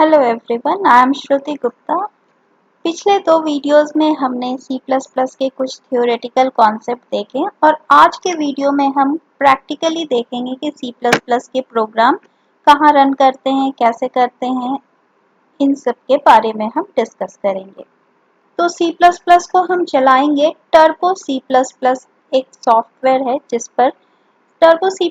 Hello everyone, I am श्रुति गुप्ता। पिछले दो videos में हमने C++ के कुछ थ्योरेटिकल कॉन्सेप्ट देखे और आज के वीडियो में हम प्रैक्टिकली देखेंगे कि C++ के प्रोग्राम कहाँ रन करते हैं, कैसे करते हैं, इन सब के बारे में हम डिस्कस करेंगे। तो C++ को हम चलाएंगे टर्बो C++, एक सॉफ्टवेयर है जिस पर टर्बो C++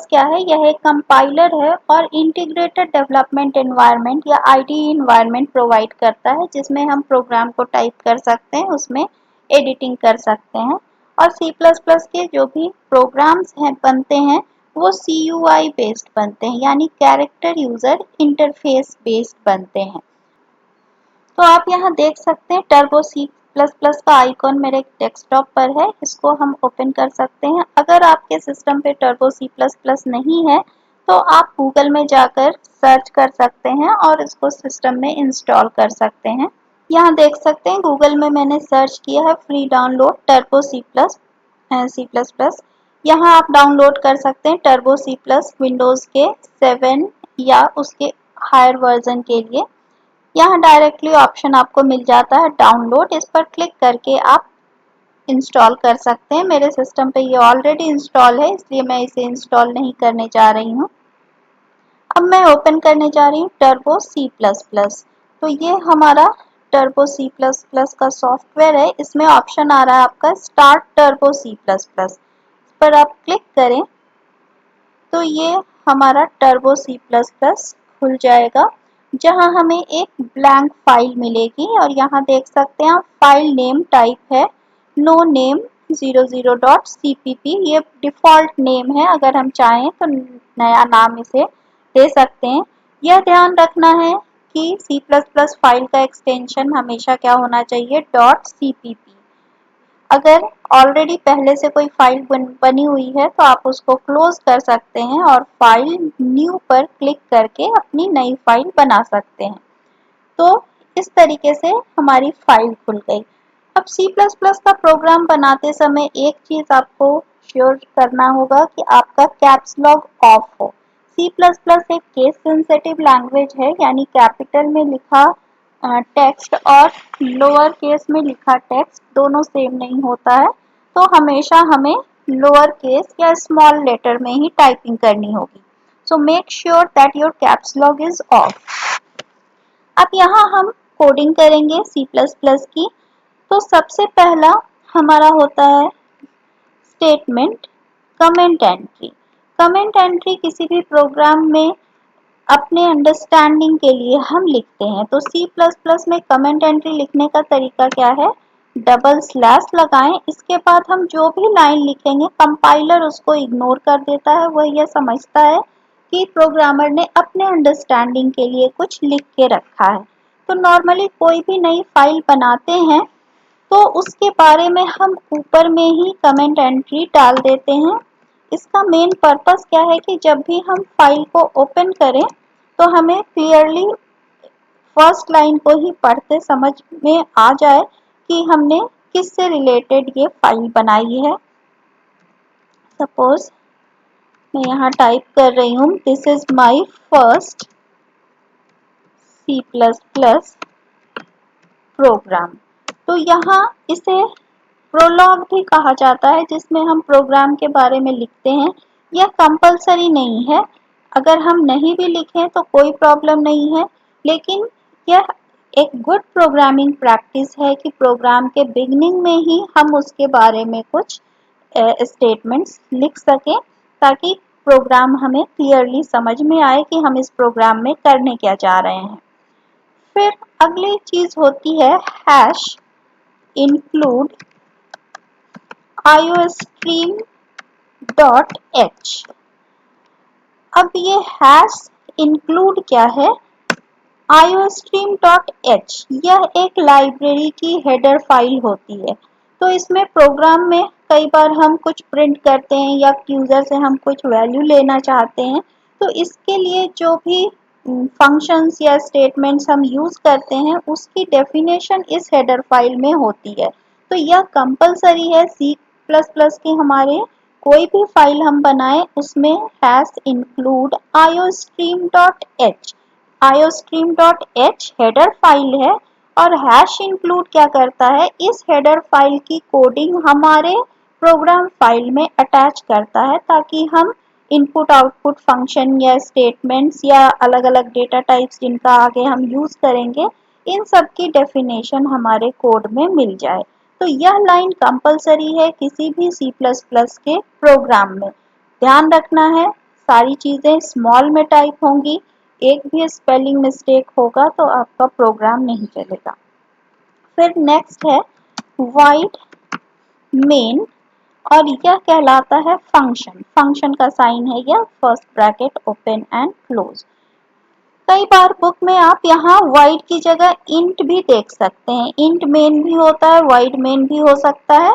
क्या है? यह एक कंपाइलर है और इंटीग्रेटेड डेवलपमेंट एनवायरनमेंट या IDE एनवायरनमेंट प्रोवाइड करता है जिसमें हम प्रोग्राम को टाइप कर सकते हैं, उसमें एडिटिंग कर सकते हैं। और C++ के जो भी प्रोग्राम्स हैं बनते हैं वो CUI बेस्ड बनते हैं, यानी कैरेक्टर यूजर इंटरफेस बेस्ड बनते हैं। तो आप यहाँ देख सकते हैं टर्बो C++ का आइकॉन मेरे डेस्कटॉप पर है, इसको हम ओपन कर सकते हैं। अगर आपके सिस्टम पे टर्बो C++ नहीं है तो आप गूगल में जाकर सर्च कर सकते हैं और इसको सिस्टम में इंस्टॉल कर सकते हैं। यहाँ देख सकते हैं गूगल में मैंने सर्च किया है फ्री डाउनलोड टर्बो C++। यहाँ आप डाउनलोड कर सकते हैं टर्बो C+ विंडोज़ के 7 या उसके हायर वर्जन के लिए। यहाँ डायरेक्टली ऑप्शन आपको मिल जाता है डाउनलोड, इस पर क्लिक करके आप इंस्टॉल कर सकते हैं। मेरे सिस्टम पे ये ऑलरेडी इंस्टॉल है इसलिए मैं इसे इंस्टॉल नहीं करने जा रही हूँ। अब मैं ओपन करने जा रही हूँ टर्बो C++। तो ये हमारा टर्बो C++ का सॉफ्टवेयर है। इसमें ऑप्शन आ रहा है आपका स्टार्ट टर्बो C++। इस पर आप क्लिक करें तो ये हमारा टर्बो C++ खुल जाएगा, जहां हमें एक ब्लैंक फाइल मिलेगी और यहाँ देख सकते हैं आप फाइल नेम टाइप है नो नेम 00.cpp। ये डिफ़ॉल्ट नेम है, अगर हम चाहें तो नया नाम इसे दे सकते हैं। यह ध्यान रखना है कि C++ फाइल का एक्सटेंशन हमेशा क्या होना चाहिए, .cpp। अगर ऑलरेडी पहले से कोई फाइल बनी हुई है तो आप उसको क्लोज कर सकते हैं और फाइल न्यू पर क्लिक करके अपनी नई फाइल बना सकते हैं। तो इस तरीके से हमारी फाइल खुल गई। अब C++ का प्रोग्राम बनाते समय एक चीज आपको श्योर करना होगा कि आपका कैप्स लॉक ऑफ हो। C++ एक केस सेंसिटिव लैंग्वेज है, यानी कैपिटल में लिखा टेक्स्ट और लोअर केस में लिखा टेक्स्ट दोनों सेम नहीं होता है, तो हमेशा हमें लोअर केस या स्मॉल लेटर में ही टाइपिंग करनी होगी। So make sure that your caps lock is of. अब यहाँ हम कोडिंग करेंगे C++ की। तो सबसे पहला हमारा होता है statement comment entry. Comment entry किसी भी प्रोग्राम में अपने अंडरस्टैंडिंग के लिए हम लिखते हैं। तो C++ में कमेंट एंट्री लिखने का तरीका क्या है, डबल स्लैश लगाएं, इसके बाद हम जो भी लाइन लिखेंगे कंपाइलर उसको इग्नोर कर देता है। वह यह समझता है कि प्रोग्रामर ने अपने अंडरस्टैंडिंग के लिए कुछ लिख के रखा है। तो नॉर्मली कोई भी नई फाइल बनाते हैं तो उसके बारे में हम ऊपर में ही कमेंट एंट्री डाल देते हैं। इसका मेन पर्पस क्या है कि जब भी हम फाइल को ओपन करें तो हमें क्लियरली फर्स्ट लाइन को ही पढ़ते समझ में आ जाए कि हमने किससे रिलेटेड ये फाइल बनाई है। सपोज मैं यहाँ टाइप कर रही हूँ this is my first C++ program. तो यहाँ इसे प्रोलॉग भी कहा जाता है, जिसमें हम प्रोग्राम के बारे में लिखते हैं। यह कंपलसरी नहीं है, अगर हम नहीं भी लिखें तो कोई प्रॉब्लम नहीं है, लेकिन यह एक गुड प्रोग्रामिंग प्रैक्टिस है कि प्रोग्राम के बिगनिंग में ही हम उसके बारे में कुछ स्टेटमेंट्स लिख सकें, ताकि प्रोग्राम हमें क्लियरली समझ में आए कि हम इस प्रोग्राम में करने क्या जा रहे हैं। फिर अगली चीज होती है हैश इंक्लूड iostream.h। अब ये हैश इंक्लूड क्या है, iostream.h यह एक लाइब्रेरी की हेडर फाइल होती है। तो इसमें प्रोग्राम में कई बार हम कुछ प्रिंट करते हैं या यूजर से हम कुछ वैल्यू लेना चाहते हैं, तो इसके लिए जो भी फंक्शंस या स्टेटमेंट्स हम यूज करते हैं उसकी डेफिनेशन इस हेडर फाइल में होती है। तो यह कंपलसरी है C++ के हमारे कोई भी फाइल हम बनाएं उसमें hash include iostream.h iostream.h header file है और हैश इंक्लूड क्या करता है, इस हेडर फाइल की कोडिंग हमारे प्रोग्राम फाइल में अटैच करता है ताकि हम इनपुट आउटपुट फंक्शन या स्टेटमेंट्स या अलग अलग डेटा टाइप्स जिनका आगे हम यूज करेंगे, इन सब की डेफिनेशन हमारे कोड में मिल जाए। तो यह लाइन कंपलसरी है किसी भी C++ के प्रोग्राम में। ध्यान रखना है सारी चीजें स्मॉल में टाइप होंगी, एक भी स्पेलिंग मिस्टेक होगा तो आपका प्रोग्राम नहीं चलेगा। फिर नेक्स्ट है void main और यह कहलाता है फंक्शन। फंक्शन का साइन है यह first bracket open and close. कई बार बुक में आप यहाँ void की जगह int भी देख सकते हैं। int main भी होता है, void main भी हो सकता है।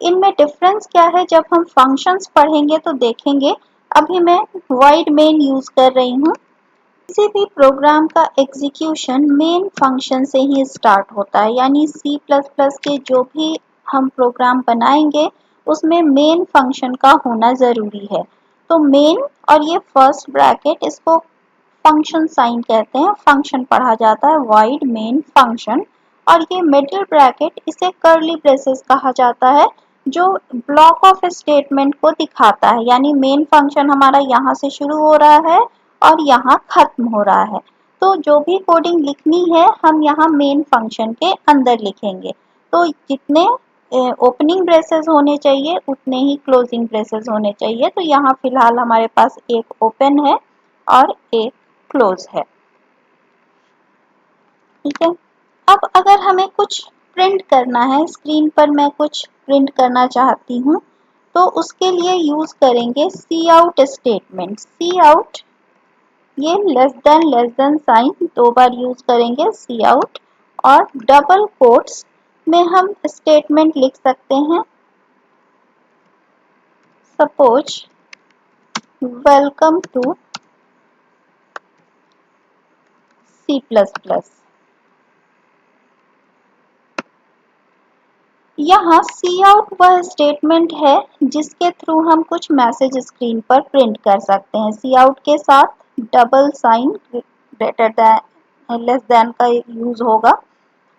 इनमें डिफरेंस क्या है जब हम फंक्शंस पढ़ेंगे तो देखेंगे। अभी मैं void main यूज कर रही हूँ। किसी भी प्रोग्राम का एग्जीक्यूशन मेन फंक्शन से ही स्टार्ट होता है, यानी C++ के जो भी हम प्रोग्राम बनाएंगे उसमें मेन फंक्शन का होना जरूरी है। तो मेन और ये फर्स्ट ब्रैकेट इसको फंक्शन साइन कहते हैं, फंक्शन पढ़ा जाता है void main फंक्शन। और ये मिडिल ब्रैकेट इसे कर्ली ब्रेसेस कहा जाता है जो ब्लॉक ऑफ स्टेटमेंट को दिखाता है, यानी मेन फंक्शन हमारा यहाँ से शुरू हो रहा है और यहाँ खत्म हो रहा है। तो जो भी कोडिंग लिखनी है हम यहाँ मेन फंक्शन के अंदर लिखेंगे। तो जितने ओपनिंग ब्रेसेस होने चाहिए उतने ही क्लोजिंग ब्रेसेस होने चाहिए। तो यहाँ फिलहाल हमारे पास एक ओपन है और एक क्लोज है। ठीक है। अब अगर हमें कुछ प्रिंट करना है, स्क्रीन पर मैं कुछ प्रिंट करना चाहती हूँ, तो उसके लिए यूज करेंगे काउट स्टेटमेंट। काउट ये लेस देन साइन दो बार यूज करेंगे काउट, और डबल कोट्स में हम स्टेटमेंट लिख सकते हैं सपोज वेलकम टू C++। यहाँ काउट वह स्टेटमेंट है जिसके थ्रू हम कुछ मैसेज स्क्रीन पर प्रिंट कर सकते हैं। काउट के साथ double sign greater than less than का यूज होगा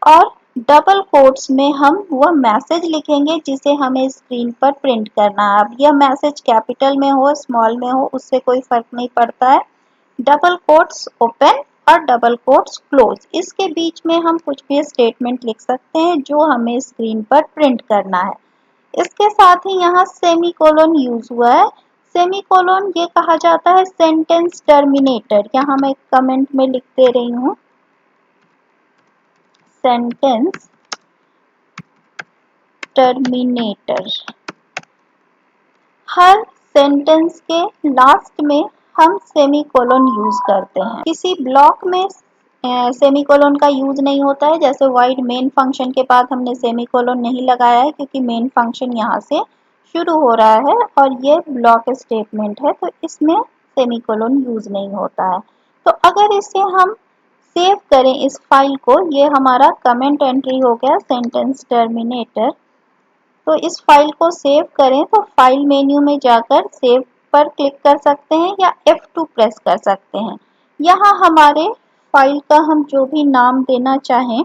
और डबल कोट्स में हम वह मैसेज लिखेंगे जिसे हमें स्क्रीन पर प्रिंट करना है। अब यह मैसेज कैपिटल में हो स्मॉल में हो उससे कोई फर्क नहीं पड़ता है। डबल कोट्स ओपन और डबल कोट्स क्लोज, इसके बीच में हम कुछ भी स्टेटमेंट लिख सकते हैं जो हमें स्क्रीन पर प्रिंट करना है। इसके साथ ही यहाँ सेमीकोलन यूज हुआ है। सेमीकोलन ये कहा जाता है सेंटेंस टर्मिनेटर। यहाँ मैं कमेंट में लिख दे रही हूँ सेंटेंस टर्मिनेटर। हर सेंटेंस के लास्ट में हम सेमीकोलन यूज करते हैं। किसी ब्लॉक में सेमीकोलन का यूज नहीं होता है, जैसे void मेन फंक्शन के बाद हमने सेमीकोलन नहीं लगाया है क्योंकि मेन फंक्शन यहाँ से शुरू हो रहा है और ये ब्लॉक स्टेटमेंट है, तो इसमें सेमीकोलन यूज नहीं होता है। तो अगर इसे हम सेव करें इस फाइल को, ये हमारा कमेंट एंट्री हो गया सेंटेंस टर्मिनेटर। तो इस फाइल को सेव करें तो फाइल मेन्यू में जाकर सेव पर क्लिक कर सकते हैं या F2 प्रेस कर सकते हैं। यहाँ हमारे फाइल का हम जो भी नाम देना चाहें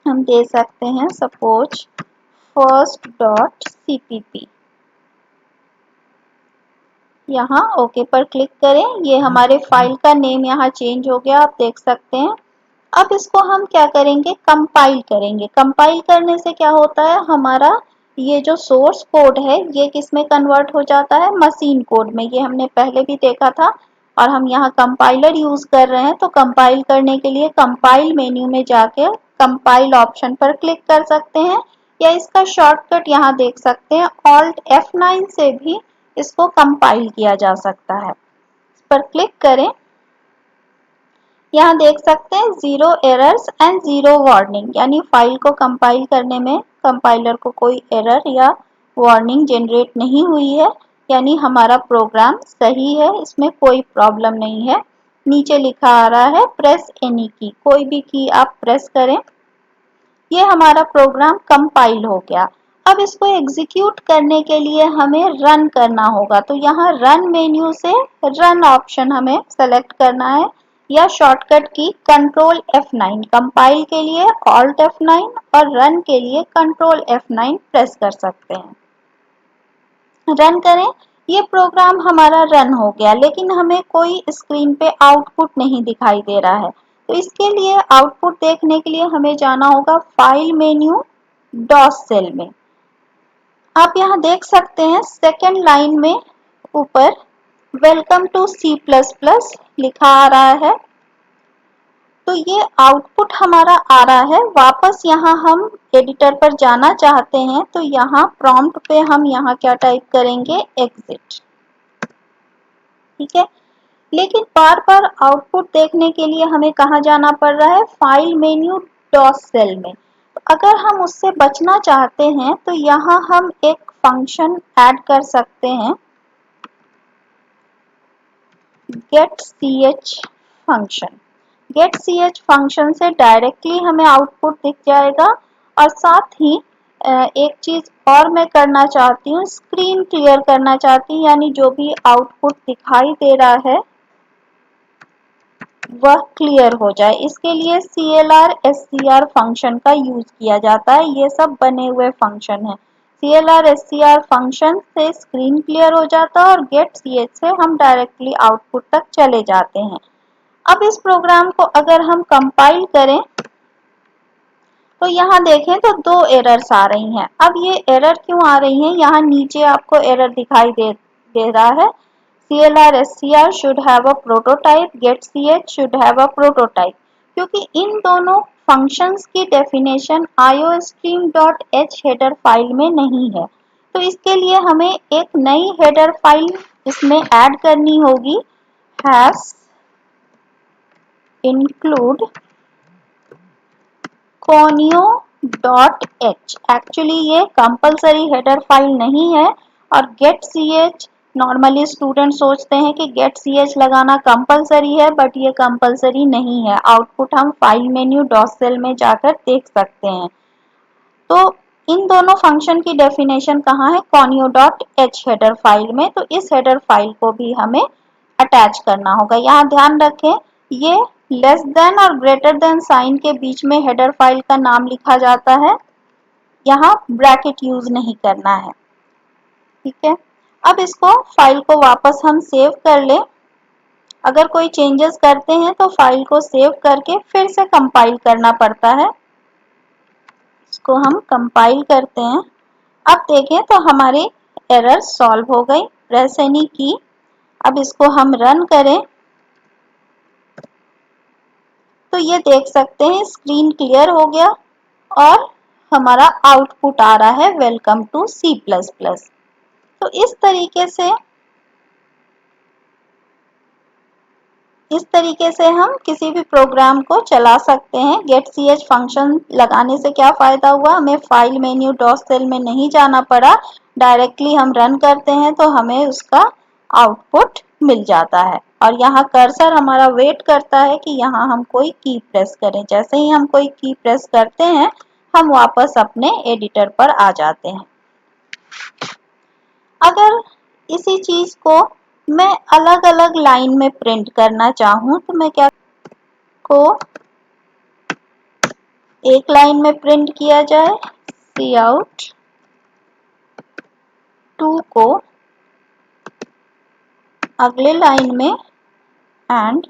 हम दे सकते हैं सपोज first.cpp। यहाँ ओके पर क्लिक करें, ये हमारे फाइल का नेम यहाँ चेंज हो गया, आप देख सकते हैं। अब इसको हम क्या करेंगे, कंपाइल करेंगे। कंपाइल करने से क्या होता है, हमारा ये जो सोर्स कोड है ये किस में कन्वर्ट हो जाता है, मशीन कोड में। ये हमने पहले भी देखा था और हम यहाँ कंपाइलर यूज कर रहे हैं। तो कंपाइल करने के लिए कंपाइल मेन्यू में जाके कंपाइल ऑप्शन पर क्लिक कर सकते हैं या इसका शॉर्टकट यहाँ देख सकते हैं Alt F9 से भी इसको कंपाइल किया जा सकता है। इस पर क्लिक करें, यहाँ देख सकते हैं 0 एरर्स एंड 0 वार्निंग, यानी फाइल को कंपाइल करने में कंपाइलर को कोई एरर या वार्निंग जनरेट नहीं हुई है, यानी हमारा प्रोग्राम सही है, इसमें कोई प्रॉब्लम नहीं है। नीचे लिखा आ रहा है प्रेस एनी की, कोई भी की आप प्रेस करें। ये हमारा प्रोग्राम कंपाइल हो गया। अब इसको एग्जीक्यूट करने के लिए हमें रन करना होगा। तो यहाँ रन मेन्यू से रन ऑप्शन हमें सेलेक्ट करना है। या शॉर्टकट की कंट्रोल F9, कंपाइल के लिए Alt F9 और रन के लिए कंट्रोल F9 प्रेस कर सकते हैं। रन करें। ये प्रोग्राम हमारा रन हो गया, लेकिन हमें कोई स्क्रीन पे आउटपुट नहीं दिखाई दे रहा है। तो इसके लिए आउटपुट देखने के लिए हमें जाना होगा फाइल मेन्यू, डॉस सेल में। आप यहाँ देख सकते हैं सेकेंड लाइन में ऊपर वेलकम टू C++ लिखा आ रहा है। तो ये आउटपुट हमारा आ रहा है। वापस यहाँ हम एडिटर पर जाना चाहते हैं तो यहाँ प्रॉम्प्ट पे हम यहाँ क्या टाइप करेंगे, एग्जिट। ठीक है, लेकिन बार बार आउटपुट देखने के लिए हमें कहाँ जाना पड़ रहा है, फाइल मेन्यू, डॉस सेल में। तो अगर हम उससे बचना चाहते हैं तो यहाँ हम एक फंक्शन ऐड कर सकते हैं, getch फंक्शन। getch फंक्शन से डायरेक्टली हमें आउटपुट दिख जाएगा। और साथ ही एक चीज और मैं करना चाहती हूँ, स्क्रीन क्लियर करना चाहती हूँ, यानी जो भी आउटपुट दिखाई दे रहा है वह क्लियर हो जाए। इसके लिए CLR SCR फंक्शन का यूज किया जाता है। ये सब बने हुए फंक्शन है। CLR SCR फंक्शन से स्क्रीन क्लियर हो जाता है और getch से हम डायरेक्टली आउटपुट तक चले जाते हैं। अब इस प्रोग्राम को अगर हम कंपाइल करें तो यहाँ देखें तो दो एरर्स आ रही हैं। अब ये एरर क्यों आ रही हैं, यहाँ नीचे आपको एरर दिखाई दे रहा है, CLR SCR should have a prototype, getch should have a prototype, क्योंकि इन दोनों फंक्शंस की डेफिनेशन iostream.h हेडर फाइल में नहीं है। तो इसके लिए हमें एक नई हेडर फाइल इसमें ऐड करनी होगी, हैश include conio.h। एक्चुअली ये कंपलसरी हेडर फाइल नहीं है और getch नॉर्मली स्टूडेंट सोचते हैं कि getch लगाना कंपलसरी है, बट ये कंपलसरी नहीं है। आउटपुट हम फाइल मेन्यू डॉस सेल में जाकर देख सकते हैं। तो इन दोनों फंक्शन की डेफिनेशन कहाँ है, conio.h हेडर फाइल में। तो इस हेडर फाइल को भी हमें अटैच करना होगा। यहाँ ध्यान रखें, ये लेस देन और ग्रेटर देन साइन के बीच में हेडर फाइल का नाम लिखा जाता है, यहाँ ब्रैकेट यूज नहीं करना है। ठीक है, अब इसको फाइल को वापस हम सेव कर ले। अगर कोई चेंजेस करते हैं तो फाइल को सेव करके फिर से कंपाइल करना पड़ता है। इसको हम कंपाइल करते हैं। अब देखें तो हमारी एरर सॉल्व हो गई, प्रेस एनी की। अब इसको हम रन करें तो ये देख सकते हैं स्क्रीन क्लियर हो गया और हमारा आउटपुट आ रहा है वेलकम टू C++। तो इस तरीके से हम किसी भी प्रोग्राम को चला सकते हैं। getch फंक्शन लगाने से क्या फायदा हुआ, हमें फाइल मेन्यू डॉस सेल में नहीं जाना पड़ा, डायरेक्टली हम रन करते हैं तो हमें उसका आउटपुट मिल जाता है। और यहाँ कर्सर हमारा वेट करता है कि यहाँ हम कोई की प्रेस करें। जैसे ही हम कोई की प्रेस करते हैं हम वापस अपने एडिटर पर आ जाते हैं। अगर इसी चीज को मैं अलग अलग लाइन में प्रिंट करना चाहूँ तो मैं क्या को एक लाइन में प्रिंट किया जाए, cout 2 को अगले लाइन में एंड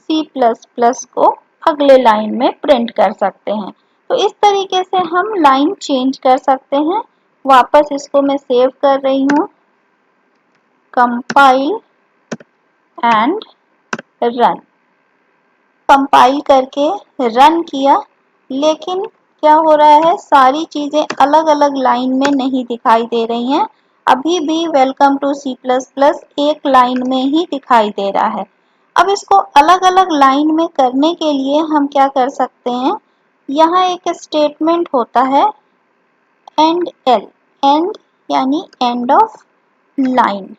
C++ को अगले लाइन में प्रिंट कर सकते हैं। तो इस तरीके से हम लाइन चेंज कर सकते हैं। वापस इसको मैं सेव कर रही हूँ, कंपाइल एंड रन। कंपाइल करके रन किया, लेकिन क्या हो रहा है, सारी चीजें अलग अलग लाइन में नहीं दिखाई दे रही हैं। अभी भी वेलकम टू C++ एक लाइन में ही दिखाई दे रहा है। अब इसको अलग अलग लाइन में करने के लिए हम क्या कर सकते हैं, यहाँ एक स्टेटमेंट होता है एंड एल, एंड यानी end of line,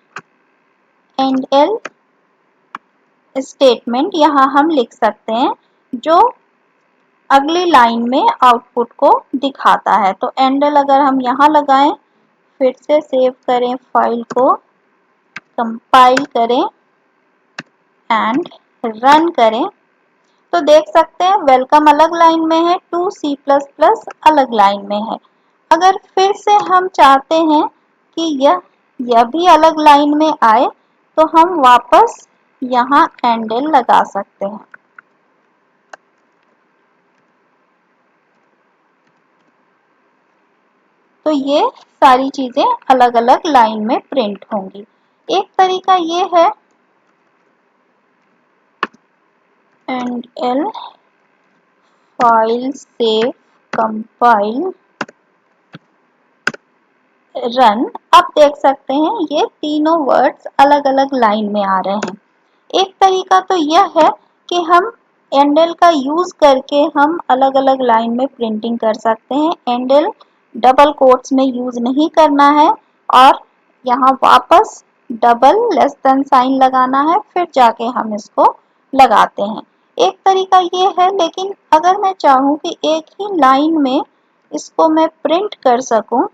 and L statement यहाँ हम लिख सकते हैं जो अगली लाइन में आउटपुट को दिखाता है। तो एंडल अगर हम यहाँ लगाएं, फिर से सेव करें फाइल को, कंपाइल करें एंड रन करें तो देख सकते हैं वेलकम अलग लाइन में है, टू सी प्लस प्लस अलग लाइन में है। अगर फिर से हम चाहते हैं कि यह भी अलग लाइन में आए तो हम वापस यहाँ एंडल लगा सकते हैं। तो ये सारी चीजें अलग अलग लाइन में प्रिंट होंगी। एक तरीका ये है एंडल फाइल सेव कंपाइल रन। अब देख सकते हैं ये तीनों वर्ड्स अलग अलग लाइन में आ रहे हैं। एक तरीका तो यह है कि हम एंडल का यूज करके हम अलग अलग लाइन में प्रिंटिंग कर सकते हैं। एंडल डबल कोट्स में यूज नहीं करना है और यहाँ वापस डबल लेस देन साइन लगाना है, फिर जाके हम इसको लगाते हैं। एक तरीका ये है, लेकिन अगर मैं चाहूँ कि एक ही लाइन में इसको मैं प्रिंट कर सकूं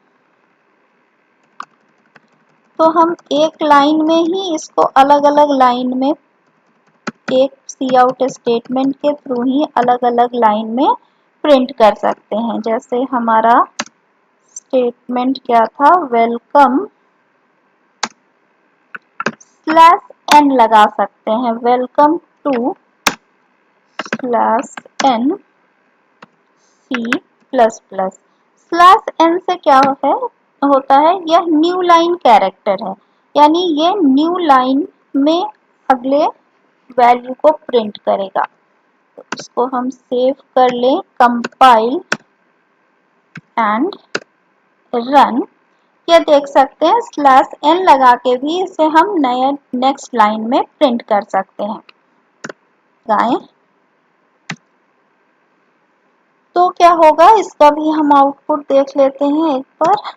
तो हम एक लाइन में ही इसको अलग अलग लाइन में एक सी आउट स्टेटमेंट के थ्रू ही अलग अलग लाइन में प्रिंट कर सकते हैं। जैसे हमारा स्टेटमेंट क्या था, वेलकम स्लैश एन लगा सकते हैं, welcome to slash n C plus plus. Slash n से क्या होता है, यह न्यू लाइन कैरेक्टर है, यानी ये न्यू लाइन में अगले वैल्यू को प्रिंट करेगा। तो इसको हम सेव कर लें, कंपाइल एंड रन। ये देख सकते हैं स्लैश एन लगा के भी इसे हम नए नेक्स्ट लाइन में प्रिंट कर सकते हैं। गाएं तो क्या होगा, इसका भी हम आउटपुट देख लेते हैं एक बार।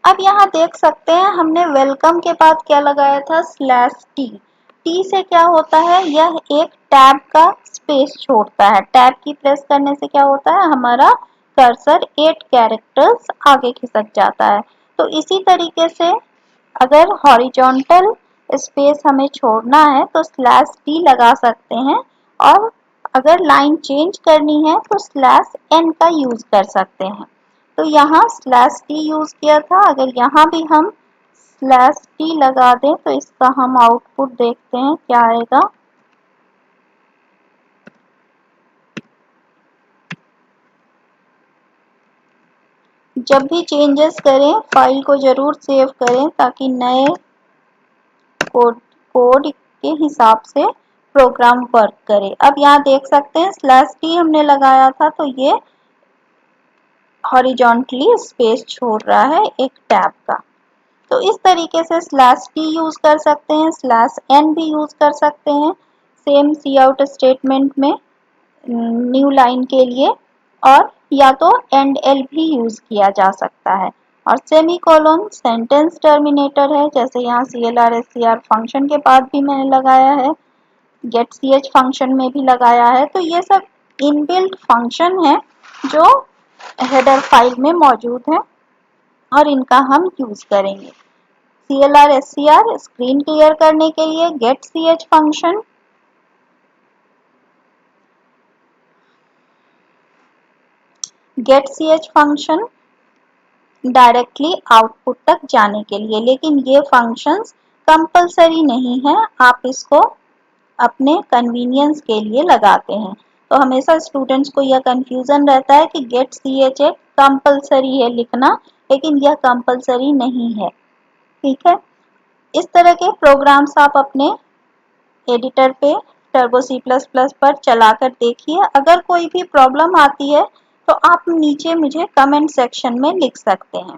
अब यहाँ देख सकते हैं हमने वेलकम के बाद क्या लगाया था, स्लैश टी। टी से क्या होता है, यह एक टैब का स्पेस छोड़ता है। टैब की प्रेस करने से क्या होता है, हमारा कर्सर 8 कैरेक्टर्स आगे खिसक जाता है। तो इसी तरीके से अगर हॉरिजॉन्टल स्पेस हमें छोड़ना है तो स्लैश टी लगा सकते हैं, और अगर लाइन चेंज करनी है तो स्लैश एन का यूज कर सकते हैं। तो यहाँ स्लैश टी यूज किया था, अगर यहाँ भी हम स्लैश टी लगा दें तो इसका हम आउटपुट देखते हैं क्या आएगा। जब भी चेंजेस करें फाइल को जरूर सेव करें ताकि नए कोड के हिसाब से प्रोग्राम वर्क करे। अब यहाँ देख सकते हैं स्लैश टी हमने लगाया था तो ये हॉरिजॉन्टली स्पेस छोड़ रहा है एक टैब का। तो इस तरीके से स्लैश टी यूज कर सकते हैं, स्लैश एन भी यूज कर सकते हैं सेम सी आउट स्टेटमेंट में न्यू लाइन के लिए, और या तो एंड एल भी यूज किया जा सकता है। और सेमीकोलन सेंटेंस टर्मिनेटर है, जैसे यहाँ CLR फंक्शन के बाद भी मैंने लगाया है, गेट ch फंक्शन में भी लगाया है। तो ये सब इनबिल्ट फंक्शन है जो हेडर फाइल में मौजूद है और इनका हम यूज करेंगे। CLR स्क्रीन क्लियर करने के लिए get ch function, get ch function directly output तक जाने के लिए, लेकिन ये फंक्शंस कंपलसरी नहीं है, आप इसको अपने कन्वीनियंस के लिए लगाते हैं। तो हमेशा स्टूडेंट्स को यह कंफ्यूजन रहता है कि गेट ch कंपलसरी है लिखना, लेकिन यह कंपलसरी नहीं है। ठीक है, इस तरह के प्रोग्राम्स आप अपने एडिटर पे टर्बो C++ पर चलाकर देखिए। अगर कोई भी प्रॉब्लम आती है तो आप नीचे मुझे कमेंट सेक्शन में लिख सकते हैं।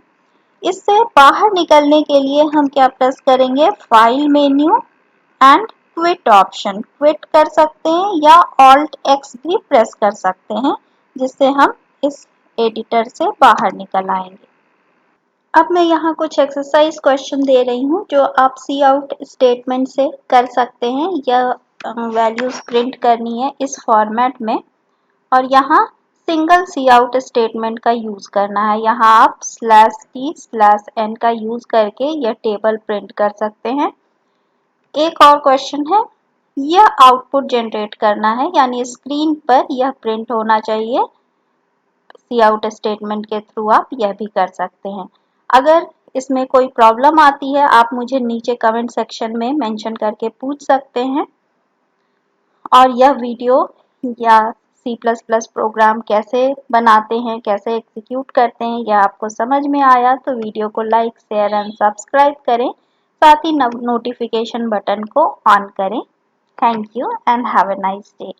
इससे बाहर निकलने के लिए हम क्या प्रेस करेंगे, file menu and quit option quit कर सकते हैं, या ऑल्ट एक्स भी प्रेस कर सकते हैं, जिससे हम इस एडिटर से बाहर निकल आएंगे। अब मैं यहाँ कुछ एक्सरसाइज क्वेश्चन दे रही हूँ जो आप सी आउट स्टेटमेंट से कर सकते हैं। यह वैल्यूज प्रिंट करनी है इस फॉर्मेट में, और यहाँ सिंगल सी आउट स्टेटमेंट का यूज करना है। यहाँ आप /t/n का यूज करके यह टेबल प्रिंट कर सकते हैं। एक और क्वेश्चन है, यह आउटपुट जनरेट करना है, यानी स्क्रीन पर यह प्रिंट होना चाहिए। सी आउट स्टेटमेंट के थ्रू आप यह भी कर सकते हैं। अगर इसमें कोई प्रॉब्लम आती है आप मुझे नीचे कमेंट सेक्शन में मेंशन करके पूछ सकते हैं। और यह वीडियो या C++ प्रोग्राम कैसे बनाते हैं, कैसे एग्जीक्यूट करते हैं, यह आपको समझ में आया तो वीडियो को लाइक, शेयर एंड सब्सक्राइब करें। साथ ही नोटिफिकेशन बटन को ऑन करें। Thank you and have a nice day.